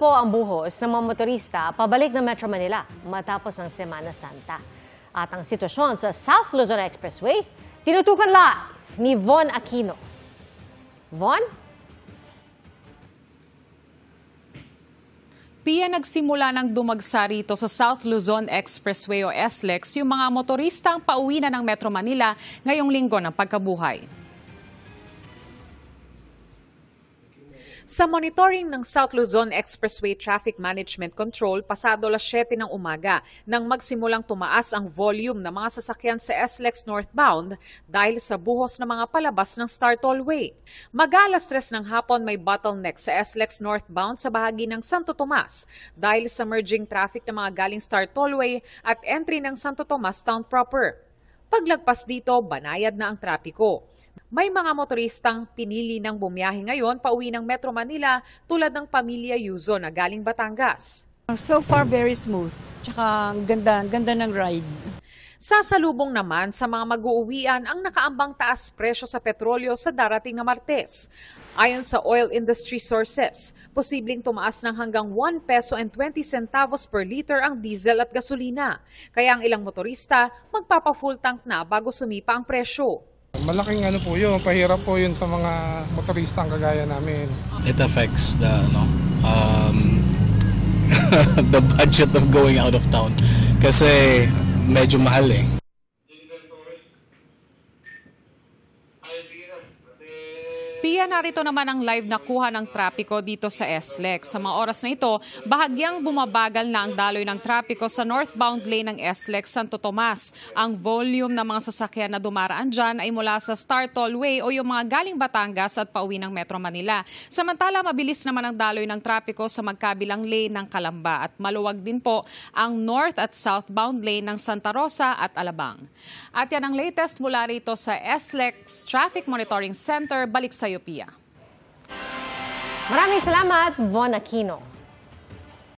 po ang buhos ng mga motorista pabalik ng Metro Manila matapos ng Semana Santa. At ang sitwasyon sa South Luzon Expressway, tinutukan live ni Von Aquino. Von? Pia, nagsimula ng dumagsa rito sa South Luzon Expressway o SLEX yung mga motoristang pauwi na ng Metro Manila ngayong linggo ng pagkabuhay. Sa monitoring ng South Luzon Expressway Traffic Management Control, pasado alas 7 ng umaga nang magsimulang tumaas ang volume ng mga sasakyan sa SLEX northbound dahil sa buhos ng mga palabas ng Star Tollway. Mag-alas 3 ng hapon may bottleneck sa SLEX northbound sa bahagi ng Santo Tomas dahil sa merging traffic ng mga galing Star Tollway at entry ng Santo Tomas Town proper. Paglagpas dito, banayad na ang trapiko. May mga motoristang pinili ng bumiyahe ngayon pauwi ng Metro Manila tulad ng pamilya Yuzo na galing Batangas. So far, very smooth. Tsaka ganda ng ride. Sasalubong naman sa mga mag-uuwian ang nakaambang taas presyo sa petrolyo sa darating na Martes. Ayon sa oil industry sources, posibleng tumaas ng hanggang 1 peso and 20 centavos per liter ang diesel at gasolina. Kaya ang ilang motorista magpapa-full tank na bago sumipa ang presyo. Malaking po yun, pahirap po yun sa mga motorista ang kagaya namin. It affects the the budget of going out of town kasi medyo mahal eh. Pia, narito naman ang live na kuha ng trapiko dito sa SLEX. Sa mga oras na ito, bahagyang bumabagal na ang daloy ng trapiko sa northbound lane ng SLEX Santo Tomas. Ang volume ng mga sasakyan na dumaraan dyan ay mula sa Star Tollway o yung mga galing Batangas at pauwi ng Metro Manila. Samantala, mabilis naman ang daloy ng trapiko sa magkabilang lane ng Calamba at maluwag din po ang north at southbound lane ng Santa Rosa at Alabang. At yan ang latest mula rito sa SLEX Traffic Monitoring Center. Balik sa Pia. Maraming salamat, Von Aquino.